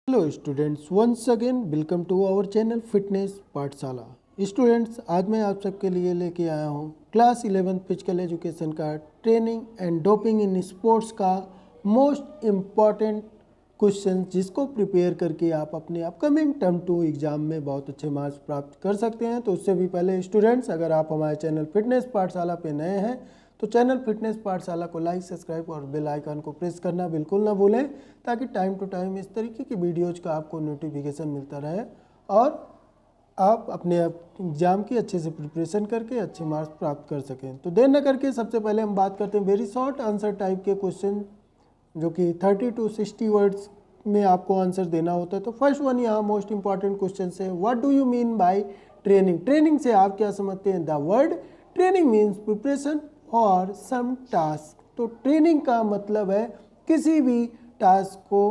Hello students, once again welcome to our channel fitness Pathshala. Students, आज मैं आप सबके लिए लेके आया हूँ क्लास 11 फिजिकल एजुकेशन का training and doping in sports का मोस्ट इम्पॉर्टेंट क्वेश्चन, जिसको प्रिपेयर करके आप अपने अपकमिंग टर्म 2 एग्ज़ाम में बहुत अच्छे मार्क्स प्राप्त कर सकते हैं। तो उससे भी पहले स्टूडेंट्स, अगर आप हमारे चैनल फिटनेस पाठशाला पे नए हैं तो चैनल फिटनेस पाठशाला को लाइक, सब्सक्राइब और बेल आइकन को प्रेस करना बिल्कुल ना भूलें, ताकि टाइम टू टाइम इस तरीके की वीडियोज़ का आपको नोटिफिकेशन मिलता रहे और आप अपने एग्ज़ाम की अच्छे से प्रिपरेशन करके अच्छे मार्क्स प्राप्त कर सकें। तो देर न करके सबसे पहले हम बात करते हैं वेरी शॉर्ट आंसर टाइप के क्वेश्चन, जो कि 30 to 60 वर्ड्स में आपको आंसर देना होता है। तो फर्स्ट वन यहाँ मोस्ट इंपॉर्टेंट क्वेश्चन है, what do you mean by training. Training से आप क्या समझते हैं? The word training means preparation और सम टास्क। तो ट्रेनिंग का मतलब है किसी भी टास्क को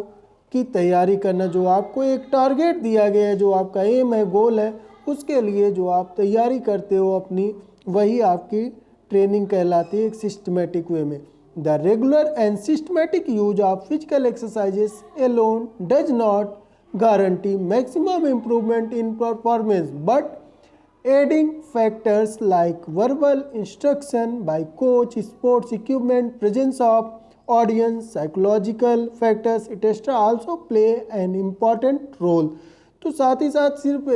की तैयारी करना, जो आपको एक टारगेट दिया गया है, जो आपका एम है, गोल है, उसके लिए जो आप तैयारी करते हो अपनी, वही आपकी ट्रेनिंग कहलाती है एक सिस्टमेटिक वे में। The regular and systematic use of physical exercises alone does not guarantee maximum improvement in performance, but aiding factors like verbal instruction by coach, sports equipment, presence of audience, psychological factors etc. also play an important role। तो साथ ही साथ सिर्फ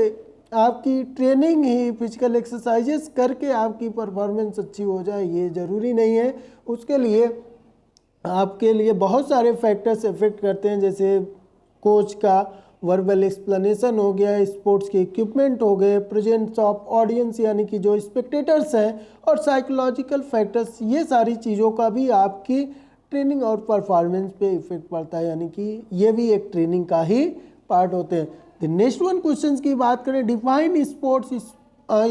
आपकी training ही physical exercises करके आपकी performance अच्छी हो जाए ये ज़रूरी नहीं है। उसके लिए आपके लिए बहुत सारे फैक्टर्स इफेक्ट करते हैं, जैसे कोच का वर्बल एक्सप्लेनेशन हो गया, स्पोर्ट्स के इक्विपमेंट हो गए, प्रेजेंस ऑफ ऑडियंस यानी कि जो स्पेक्टेटर्स हैं, और साइकोलॉजिकल फैक्टर्स, ये सारी चीज़ों का भी आपकी ट्रेनिंग और परफॉर्मेंस पे इफेक्ट पड़ता है, यानी कि ये भी एक ट्रेनिंग का ही पार्ट होते हैं। द नेक्स्ट वन क्वेश्चन की बात करें, define sports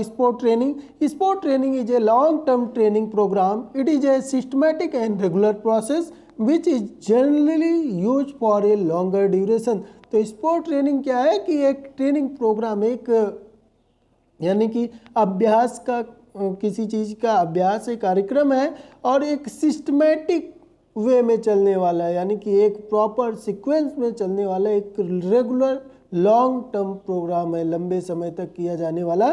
sport training। Sport training is a long term training program. It is a systematic and regular process which is generally used for a longer duration। तो sport training क्या है कि एक training programme, एक यानी कि अभ्यास का, किसी चीज़ का अभ्यास एक कार्यक्रम है और एक सिस्टमेटिक वे में चलने वाला है, यानी कि एक प्रॉपर सीक्वेंस में चलने वाला एक रेगुलर लॉन्ग टर्म प्रोग्राम है, लंबे समय तक किया जाने वाला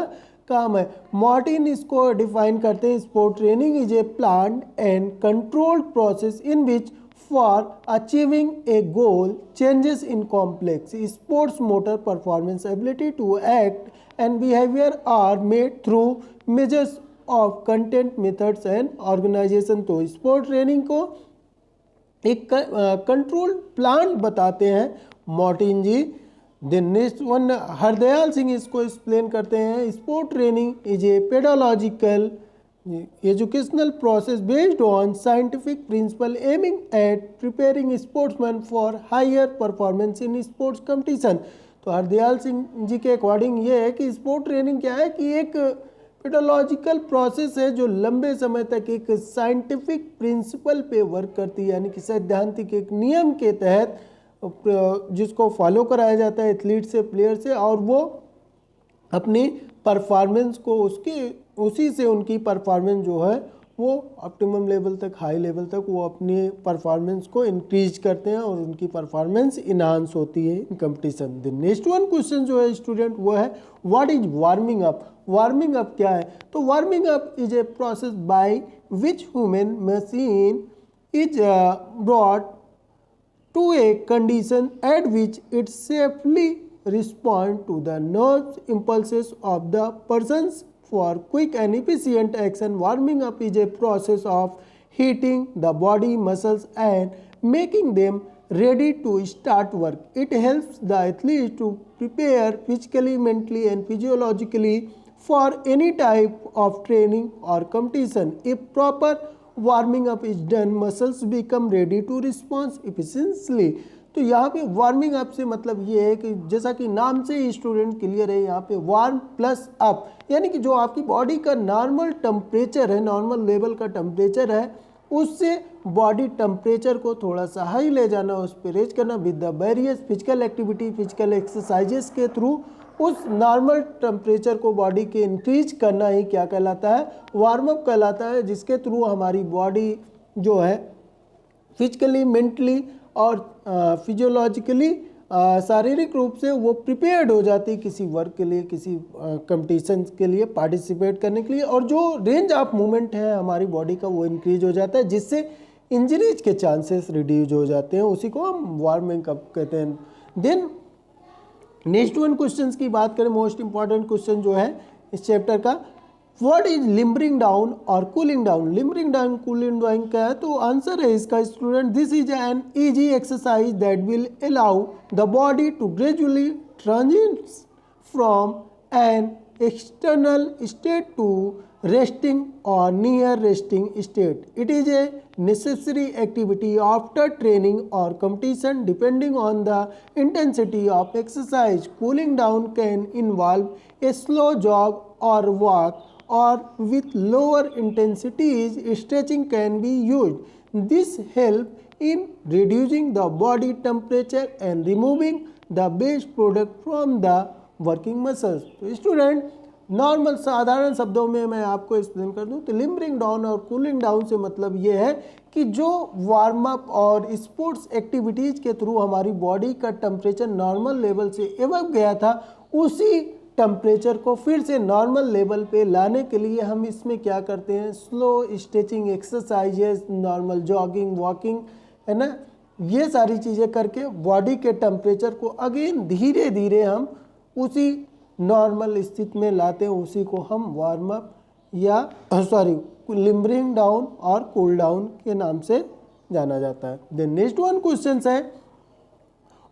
काम है। मार्टिन इसको डिफाइन करते हैं, sport training is A planned and controlled process in which for achieving a goal changes in complex sports motor performance, ability to act and behavior are made through measures of content, methods and organization। तो sport training को एक control plan बताते हैं Martin ji. Then next one Hardayal Singh इसको explain करते हैं, sport training is a pedagogical educational process based on scientific principle aiming at preparing sportsmen for higher performance in sports competition। तो हरदयाल सिंह जी के अकॉर्डिंग ये है कि स्पोर्ट ट्रेनिंग क्या है कि एक पेडोलॉजिकल प्रोसेस है जो लंबे समय तक एक साइंटिफिक प्रिंसिपल पे वर्क करती है, यानी कि सैद्धांतिक एक नियम के तहत जिसको फॉलो कराया जाता है एथलीट से, प्लेयर से, और वो अपनी परफॉर्मेंस को उसी से उनकी परफॉर्मेंस जो है वो ऑप्टिमम लेवल तक, हाई लेवल तक वो अपनी परफॉर्मेंस को इंक्रीज करते हैं और उनकी परफॉर्मेंस इनहांस होती है in competition. The next one question जो है स्टूडेंट वो है, what is warming up. Warming up क्या है? तो warming up is a process by which human machine is brought to a condition at which it safely respond to the nerve impulses of the persons for quick and efficient action। Warming up is a process of heating the body muscles and making them ready to start work। It helps the athlete to prepare physically, mentally and physiologically for any type of training or competition। If proper warming up is done, muscles become ready to response efficiently. तो यहाँ पे warming up से मतलब ये है कि जैसा कि नाम से ही स्टूडेंट क्लियर है, यहाँ पे वार्म प्लस अप, यानी कि जो आपकी बॉडी का नॉर्मल टेम्परेचर है, नॉर्मल लेवल का टेम्परेचर है, उससे बॉडी टेम्परेचर को थोड़ा सा हाई ले जाना, उस पर रेज करना with the various physical activity, physical exercises के थ्रू उस नॉर्मल टेम्परेचर को बॉडी के इंक्रीज करना ही क्या कहलाता है? वार्म अप कहलाता है, जिसके थ्रू हमारी बॉडी जो है फिजिकली, मेंटली और फिजियोलॉजिकली शारीरिक रूप से वो प्रिपेयर्ड हो जाती है किसी वर्क के लिए, किसी कंपटीशन के लिए पार्टिसिपेट करने के लिए, और जो रेंज ऑफ मूवमेंट है हमारी बॉडी का वो इंक्रीज हो जाता है, जिससे इंजरीज के चांसेस रिड्यूज हो जाते हैं। उसी को हम वार्मिंग अप कहते हैं। देन नेक्स्ट वन क्वेश्चन की बात करें, मोस्ट इंपॉर्टेंट क्वेश्चन जो है इस चैप्टर का, व्हाट इज लिम्बरिंग डाउन और cooling down. Limbering down cooling down क्या है, तो आंसर है इसका student, this is an easy exercise that will allow the body to gradually transit from an external state to resting or near resting state. It is a necessary activity after training or competition depending on the intensity of exercise. Cooling down can involve a slow jog or walk, or with lower intensities stretching can be used. This helps in reducing the body temperature and removing the waste product from the working muscles. तो student normal साधारण शब्दों में मैं आपको explain कर दूं तो limbering down और कूलिंग डाउन से मतलब ये है कि जो वार्म अप और स्पोर्ट्स एक्टिविटीज़ के थ्रू हमारी बॉडी का टेम्परेचर नॉर्मल लेवल से एबव गया था, उसी टेम्परेचर को फिर से नॉर्मल लेवल पे लाने के लिए हम इसमें क्या करते हैं, slow stretching exercises, normal jogging, walking, है ना, ये सारी चीज़ें करके बॉडी के टेम्परेचर को अगेन धीरे धीरे हम उसी नॉर्मल स्थिति में लाते हैं। उसी को हम वार्म अप या लिम्बरिंग डाउन और कूल डाउन के नाम से जाना जाता है। देन नेक्स्ट वन क्वेश्चन है,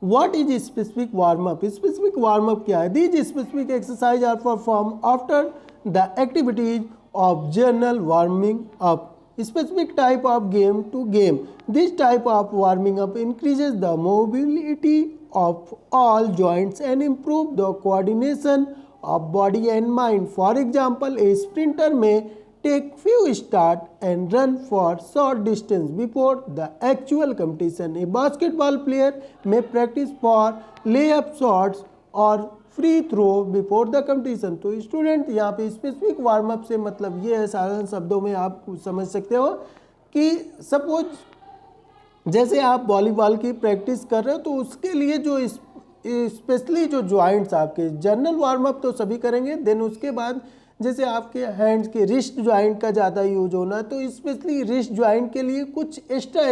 what is specific warm up. Specific warm up क्या है, these specific exercise are perform after the activities of general warming up, specific type of game to game. This type of warming up increases the mobility of all joints and improve the coordination of body and mind. For example, a sprinter may take few start and run for short distance before the actual competition. A basketball player may practice for layup shots or free throw before the competition. तो student यहाँ पे specific warm up से मतलब ये है, साधारण शब्दों में आप समझ सकते हो कि सपोज जैसे आप वॉलीबॉल की प्रैक्टिस कर रहे हो, तो उसके लिए जो स्पेशली जो जॉइंट्स आपके जनरल वार्म अप तो सभी करेंगे, देन उसके बाद जैसे आपके हैंड्स के रिस्ट जॉइंट का ज़्यादा यूज होना है, तो स्पेशली रिस्ट जॉइंट के लिए कुछ एक्स्ट्रा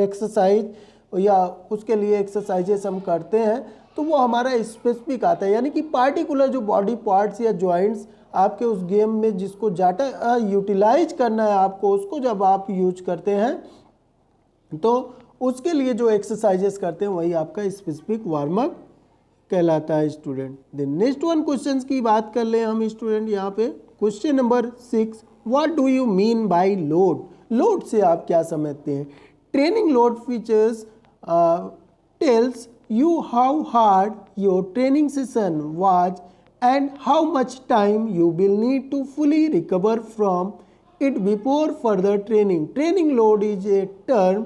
एक्सरसाइज या उसके लिए एक्सरसाइजेस हम करते हैं, तो वो हमारा स्पेसिफिक आता है, यानी कि पार्टिकुलर जो बॉडी पार्ट्स या जॉइंट्स आपके उस गेम में जिसको ज़्यादा यूटिलाइज करना है आपको, उसको जब आप यूज करते हैं तो उसके लिए जो एक्सरसाइजेस करते हैं वही आपका स्पेसिफिक वार्म अप कहलाता है student. Then next one question की बात कर लें हम स्टूडेंट, यहाँ पे question number 6, what do you mean by load. Load से आप क्या समझते हैं। Training load features tells you how hard your training session was and how much time you will need to fully recover from it before further training. Training load is a term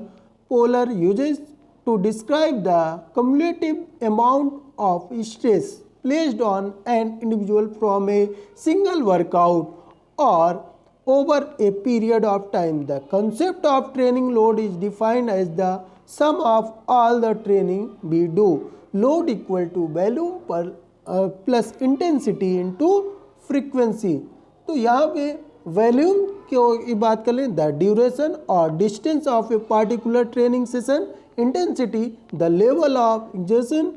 Polar uses to describe the cumulative amount of stress placed on an individual from a single workout or over a period of time. The concept of training load is defined as the sum of all the training we do. Load equal to volume per plus intensity into frequency. तो यहाँ पे volume की बात कर लें, the duration और distance of a particular training session, intensity the level of exertion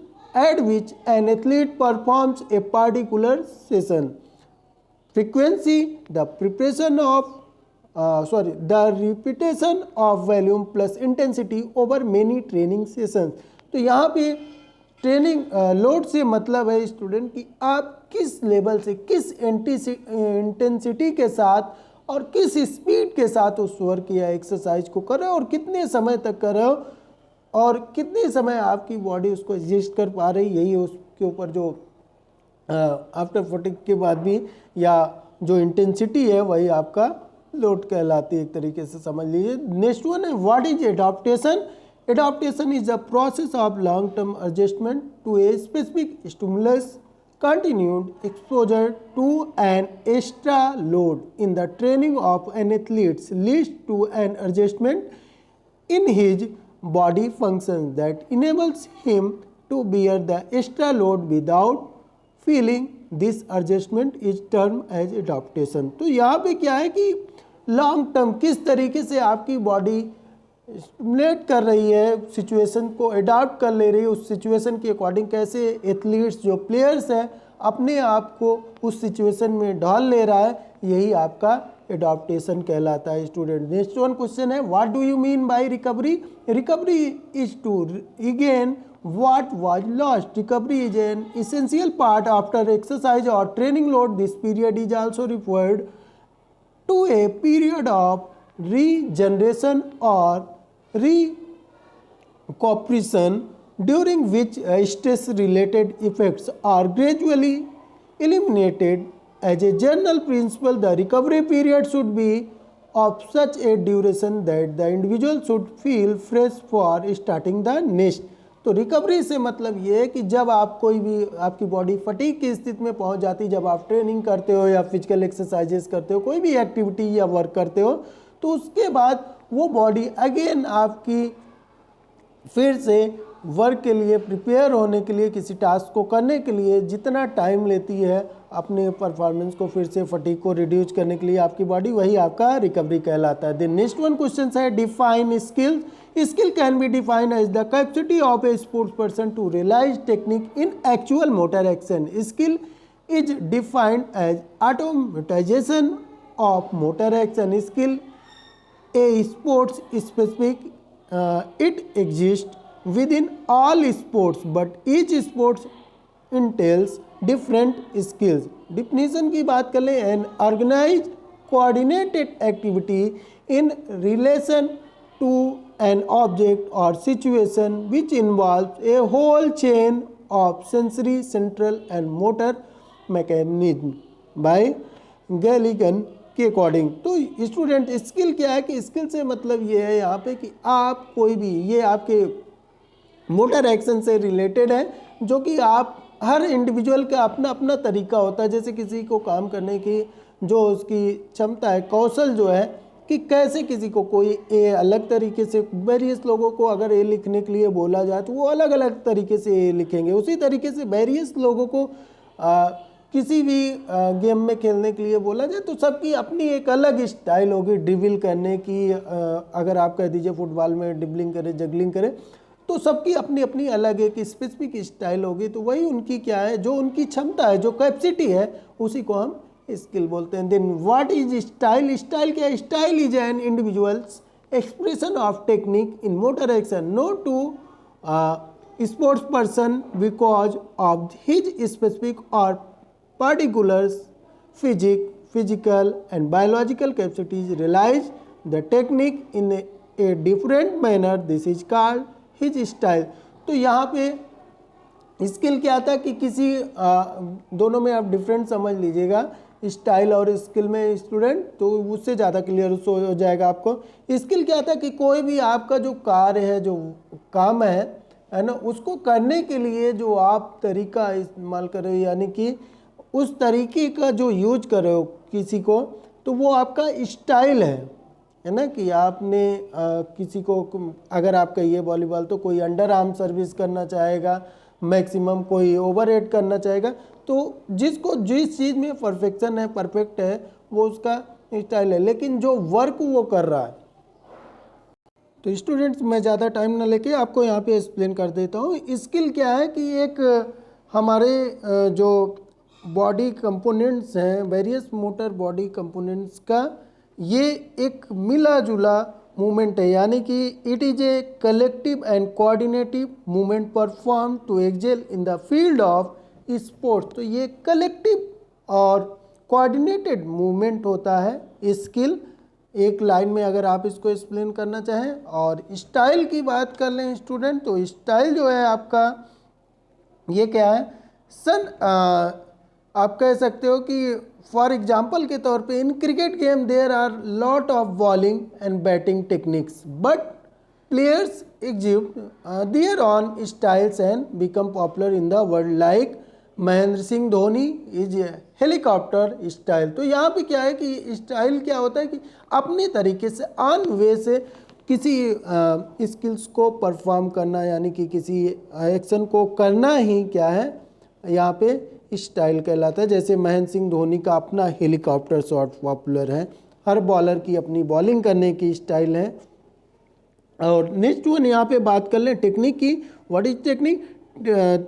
eight which an athlete performs a particular session, frequency the preparation of the repetition of volume plus intensity over many training sessions. तो यहाँ पे training load से मतलब है student कि आप किस level से किस इंटेंसिटी के साथ और किस स्पीड के साथ उस वर्क या एक्सरसाइज को कर रहे हो और कितने समय तक कर रहे हो और कितने समय आपकी बॉडी उसको एडजस्ट कर पा रही, यही उसके ऊपर जो आफ्टर फटिग के बाद भी या जो इंटेंसिटी है वही आपका लोड कहलाती है, एक तरीके से समझ लीजिए। नेक्स्ट वन है what is adaptation. Adaptation is a process of long term adjustment to a specific stimulus, continued exposure to an extra load in the training of an athlete leads to an adjustment in his body functions that enables him to bear the extra load without feeling this adjustment is termed as adaptation। तो यहाँ पे क्या है कि long term किस तरीके से आपकी बॉडी स्टिमुलेट कर रही है, सिचुएशन को अडॉप्ट कर ले रही है, उस सिचुएशन के अकॉर्डिंग कैसे एथलीट्स जो प्लेयर्स हैं अपने आप को उस सिचुएशन में ढाल ले रहा है, यही आपका एडॉप्टेशन कहलाता है स्टूडेंट। नेक्स्ट वन क्वेश्चन है, what do you mean by recovery? Recovery is to regain what was lost। Recovery is an essential part after exercise or training load। This period is also referred to a period of regeneration or recuperation during which stress related effects are gradually eliminated। As a general principle, the recovery period should be of such a duration that the individual should feel fresh for starting the next। तो recovery से मतलब ये है कि जब आप कोई भी आपकी बॉडी फटीग की स्थिति में पहुंच जाती है, जब आप ट्रेनिंग करते हो या फिजिकल एक्सरसाइजेस करते हो, कोई भी एक्टिविटी या वर्क करते हो, तो उसके बाद वो बॉडी अगेन आपकी फिर से वर्क के लिए प्रिपेयर होने के लिए, किसी टास्क को करने के लिए जितना टाइम लेती है अपने परफॉर्मेंस को फिर से फटीग को रिड्यूस करने के लिए आपकी बॉडी, वही आपका रिकवरी कहलाता है। द नेक्स्ट वन क्वेश्चन है, define skills. Skill can be defined as the capacity of a sports person to realize technique in actual motor action। Skill is defined as automatization of motor action। Skill a sports specific, it exists within all sports but each sports entails different skills। Definition की बात कर लें, an organized coordinated activity in relation to an object or situation which involves a whole chain of sensory, central and motor mechanism by गैलिगन के according. तो student skill क्या है कि skill से मतलब ये है यहाँ पे कि आप कोई भी, ये आपके मोटर एक्शन से रिलेटेड है, जो कि आप हर इंडिविजुअल का अपना अपना तरीका होता है। जैसे किसी को काम करने की जो उसकी क्षमता है, कौशल जो है कि कैसे किसी को कोई ए अलग तरीके से, वेरियस लोगों को अगर ए लिखने के लिए बोला जाए तो वो अलग अलग तरीके से ए लिखेंगे। उसी तरीके से वेरियस लोगों को किसी भी गेम में खेलने के लिए बोला जाए तो सबकी अपनी एक अलग स्टाइल होगी ड्रिबल करने की। अगर आप कह दीजिए फुटबॉल में ड्रिबलिंग करे, जगलिंग करे, तो सबकी अपनी अपनी अलग एक स्पेसिफिक स्टाइल होगी। तो वही उनकी क्या है, जो उनकी क्षमता है, जो कैपेसिटी है, उसी को हम स्किल बोलते हैं। Then what is style? Style क्या है? Style is an individual's expression of technique in motor action no to sports person because of his specific और particulars physical and biological capacities realize the technique in a different manner। This is called his style। तो यहाँ पे skill क्या था कि किसी दोनों में आप डिफरेंट समझ लीजिएगा, स्टाइल और स्किल में स्टूडेंट, तो उससे ज़्यादा क्लियर हो जाएगा आपको। स्किल क्या था कि कोई भी आपका जो कार्य है, जो काम है ना, उसको करने के लिए जो आप तरीका इस्तेमाल कर रहे हो, यानी कि उस तरीके का जो यूज कर रहे हो किसी को, तो वो आपका स्टाइल है ना। कि आपने किसी को, अगर आप कहिए वॉलीबॉल, तो कोई अंडर आर्म सर्विस करना चाहेगा, मैक्सिमम कोई ओवरहेड करना चाहेगा। तो जिसको जिस चीज़ में परफेक्शन है, परफेक्ट है, वो उसका स्टाइल है। लेकिन जो वर्क वो कर रहा है, तो स्टूडेंट्स मैं ज़्यादा टाइम ना लेके आपको यहाँ पे एक्सप्लेन कर देता हूँ। स्किल क्या है कि एक हमारे जो बॉडी कंपोनेंट्स हैं, वेरियस मोटर बॉडी कंपोनेंट्स का ये एक मिला जुला मूवमेंट है, यानी कि it is a collective and coordinative movement perform to excel in the field of sports. तो ये कलेक्टिव और कोऑर्डिनेटेड मूवमेंट होता है स्किल। एक लाइन में अगर आप इसको एक्सप्लेन करना चाहें। और स्टाइल की बात कर लें स्टूडेंट, तो स्टाइल जो है आपका ये क्या है, आप कह सकते हो कि फॉर एग्जाम्पल के तौर पे in cricket game there are lot of bowling and batting techniques but players exhibit their own styles and become popular in the world like Mahendra Singh Dhoni is helicopter style. तो यहाँ पे क्या है कि स्टाइल क्या होता है कि अपने तरीके से ऑन वे से किसी स्किल्स को परफॉर्म करना, यानी कि किसी एक्शन को करना ही क्या है यहाँ पे स्टाइल कहलाता है। जैसे महेंद्र सिंह धोनी का अपना हेलीकॉप्टर शॉट पॉपुलर है, हर बॉलर की अपनी बॉलिंग करने की स्टाइल है। और नेक्स्ट वन यहाँ पे बात कर लें टेक्निक की। What is technique?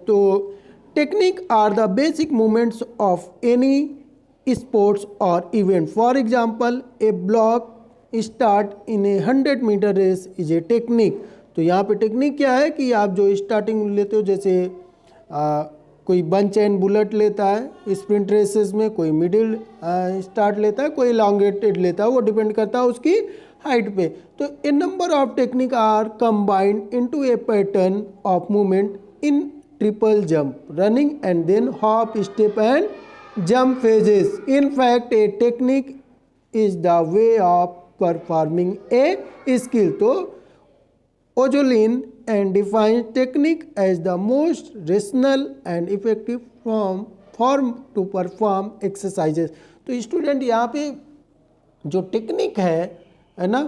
तो technique are the basic movements of any sports और event. For example a block start in a 100 metre race is a technique. तो यहाँ पे टेक्निक क्या है कि आप जो स्टार्टिंग लेते हो, जैसे कोई बंच एंड बुलेट लेता है स्प्रिंट रेसेस में, कोई मिडिल स्टार्ट लेता है, कोई लॉन्गेटेड लेता है, वो डिपेंड करता है उसकी हाइट पे। तो a number of technique are combined into a pattern of movement in triple jump, running and then hop, step and jump phases. In fact a technique is the way of performing a skill. तो Ozolin and defines technique as the most rational and effective form to perform exercises। तो student यहाँ पे जो technique है ना,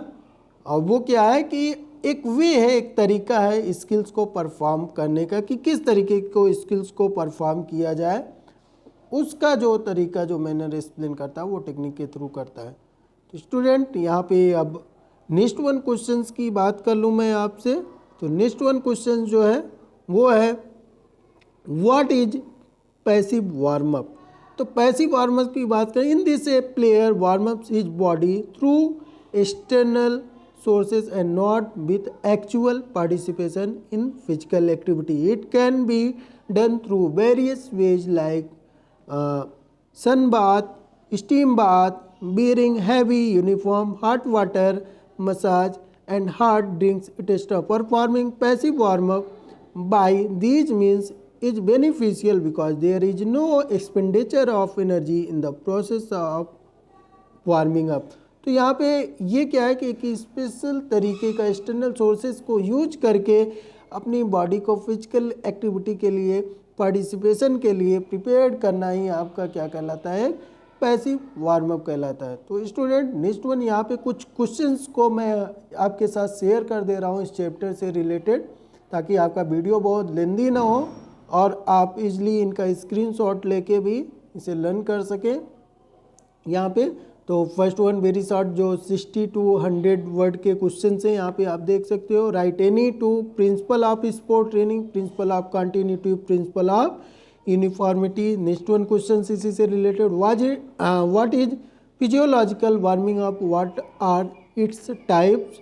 और वो क्या है कि एक वे है, एक तरीका है स्किल्स को परफॉर्म करने का, कि किस तरीके को स्किल्स को परफॉर्म किया जाए, उसका जो तरीका जो मैनर एक्सप्लेन करता है वो टेक्निक के थ्रू करता है। तो स्टूडेंट यहाँ पे अब नेक्स्ट वन क्वेश्चंस की बात कर लूँ मैं आपसे। तो नेक्स्ट वन क्वेश्चन जो है वो है what is passive warm up. तो पैसिव वार्म अप की बात करें, in this a player warm up his body through external sources and not with actual participation in physical activity. It can be done through various ways like sun bath, steam bath, wearing heavy uniform, hot water massage and hard drinks, etc. Performing passive warm-up by these means is beneficial because there is no expenditure of energy in the process of warming up। तो यहाँ पे ये क्या है कि एक special तरीके का एक्सटर्नल सोर्सेज को यूज करके अपनी बॉडी को फिजिकल एक्टिविटी के लिए, पार्टिसिपेशन के लिए प्रिपेयर करना ही आपका क्या कहलाता है, पैसिव वार्म अप कहलाता है। तो स्टूडेंट नेक्स्ट वन यहाँ पे कुछ क्वेश्चंस को मैं आपके साथ शेयर कर दे रहा हूँ इस चैप्टर से रिलेटेड, ताकि आपका वीडियो बहुत लेंदी ना हो और आप इजली इनका स्क्रीनशॉट लेके भी इसे लर्न कर सकें यहाँ पे। तो फर्स्ट वन वेरी शॉर्ट, जो 60 to 100 वर्ड के क्वेश्चन हैं यहाँ पे आप देख सकते हो। Write any two principle of sport training, principle of continuity, principle of uniformity. Next one question इसी से related, what is physiological warming up, what are its types.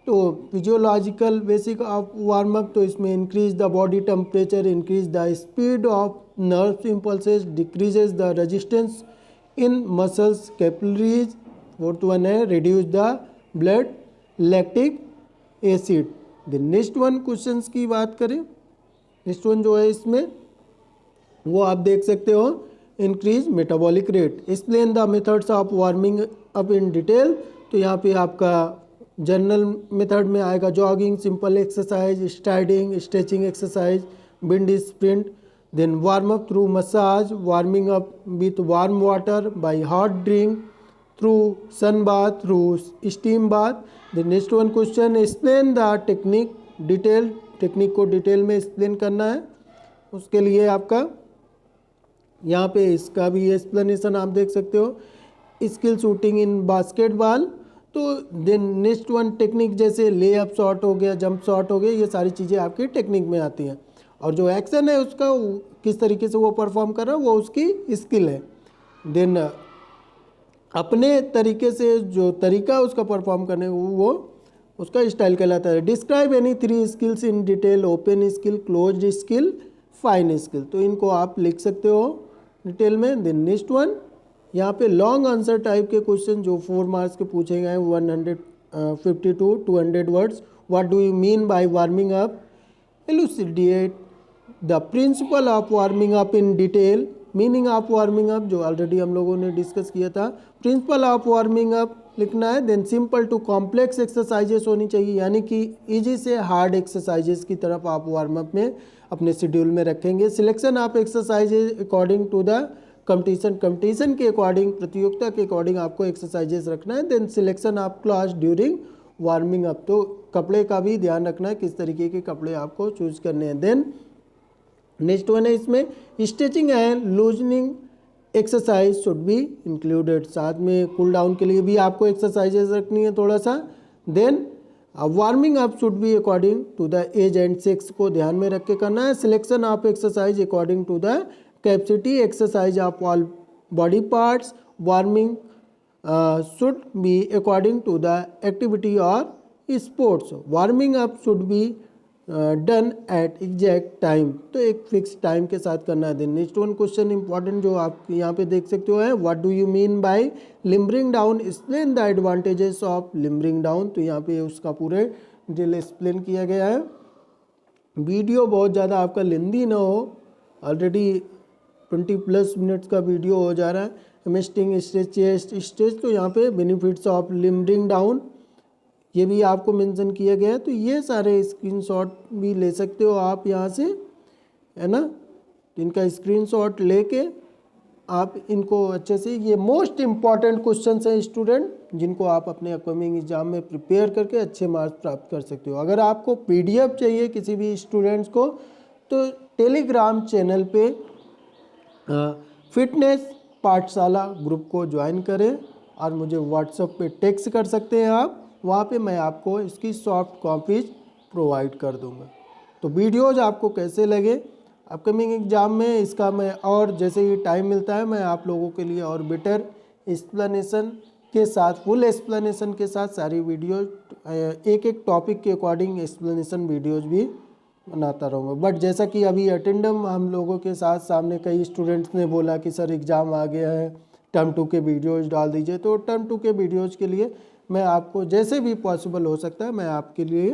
तो physiological basic of warm up, तो इसमें increase the body temperature, increase the speed of nerve impulses, decreases the resistance in muscles capillaries. Fourth one है reduce the blood lactic acid. The next one question की बात करें, next one जो है इसमें वो आप देख सकते हो, increase metabolic rate, explain the methods of warming up in detail. तो यहाँ पे आपका जनरल मेथड में आएगा jogging, simple exercise, striding, stretching exercise, wind sprint. Then warm up through massage, warming up with warm water, by hot drink, through sun bath, through steam bath. The next one question, explain the technique detail, technique को detail में explain करना है, उसके लिए आपका यहाँ पे इसका भी एक्सप्लेनेशन आप देख सकते हो। स्किल शूटिंग इन बास्केटबॉल, तो देन नेक्स्ट वन टेक्निक जैसे ले अप शॉट हो गया, जंप शॉट हो गया, ये सारी चीज़ें आपकी टेक्निक में आती हैं। और जो एक्शन है उसका किस तरीके से वो परफॉर्म कर रहा है वो उसकी स्किल है। देन अपने तरीके से जो तरीका उसका परफॉर्म करने वो उसका स्टाइल कहलाता है। Describe any 3 skills in detail, open skill, closed skill, fine skill. तो इनको आप लिख सकते हो डिटेल में। देन नेक्स्ट वन यहाँ पे लॉन्ग आंसर टाइप के क्वेश्चन जो 4 मार्क्स के पूछे गए हैं, 150 to 200 words. What do you mean bye warming up, elucidate the principle of warming up in detail, meaning of warming up जो ऑलरेडी हम लोगों ने डिस्कस किया था, प्रिंसिपल ऑफ वार्मिंग अप लिखना है। Then simple to complex exercises होनी चाहिए, यानी कि इजी से हार्ड एक्सरसाइजेस की तरफ आप वार्म अप में अपने शेड्यूल में रखेंगे। Selection of exercises according to the competition, competition के अकॉर्डिंग, प्रतियोगिता के अकॉर्डिंग आपको एक्सरसाइजेस रखना है। Then selection of class during warming up. तो कपड़े का भी ध्यान रखना है, किस तरीके के कपड़े आपको चूज करने हैं। देन नेक्स्ट वन है इसमें stretching and loosening exercise should be included. साथ में कूल डाउन के लिए भी आपको एक्सरसाइजेज रखनी है थोड़ा सा। Then warming up should be according to the age and sex को ध्यान में रख के करना है। Selection of exercise according to the capacity exercise of all body parts. Warming should be according to the activity or sports. Warming up should be done at exact time। तो एक fix time के साथ करना है। Next one question important जो आप यहाँ पे देख सकते हो है, what do you mean by limbering down, explain the advantages of limbering down. तो यहाँ पे उसका पूरे डिटेल एक्सप्लेन किया गया है। वीडियो बहुत ज़्यादा आपका लेंदी ना हो, ऑलरेडी 20+ मिनट्स का वीडियो हो जा रहा है। हेमस्ट्रिंग स्ट्रेच, चेस्ट स्ट्रेच, तो यहाँ पे बेनिफिट्स ऑफ लिम्बरिंग डाउन ये भी आपको मेंशन किया गया है। तो ये सारे स्क्रीनशॉट भी ले सकते हो आप यहाँ से, है ना। इनका स्क्रीनशॉट लेके आप इनको अच्छे से, ये मोस्ट इम्पॉर्टेंट क्वेश्चंस हैं स्टूडेंट, जिनको आप अपने अपकमिंग एग्जाम में प्रिपेयर करके अच्छे मार्क्स प्राप्त कर सकते हो। अगर आपको PDF चाहिए किसी भी स्टूडेंट्स को, तो टेलीग्राम चैनल पे फिटनेस पाठशाला ग्रुप को ज्वाइन करें और मुझे व्हाट्सएप पे टेक्स्ट कर सकते हैं आप, वहाँ पे मैं आपको इसकी सॉफ्ट कॉपीज प्रोवाइड कर दूँगा। तो वीडियोज़ आपको कैसे लगे अपकमिंग एग्जाम में, इसका मैं और जैसे ही टाइम मिलता है मैं आप लोगों के लिए और बेटर एक्सप्लेनेशन के साथ, फुल एक्सप्लेनेशन के साथ सारी वीडियोज, एक एक टॉपिक के अकॉर्डिंग एक्सप्लेनेशन वीडियोज भी बनाता रहूँगा। बट जैसा कि अभी अटेंडम हम लोगों के साथ सामने कई स्टूडेंट्स ने बोला कि सर एग्ज़ाम आ गया है, टर्म 2 के वीडियोज़ डाल दीजिए। तो टर्म 2 के वीडियोज़ के लिए मैं आपको जैसे भी पॉसिबल हो सकता है मैं आपके लिए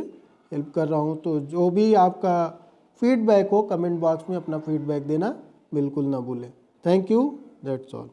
हेल्प कर रहा हूँ। तो जो भी आपका फीडबैक हो कमेंट बॉक्स में अपना फीडबैक देना बिल्कुल ना भूलें। Thank you, that's all.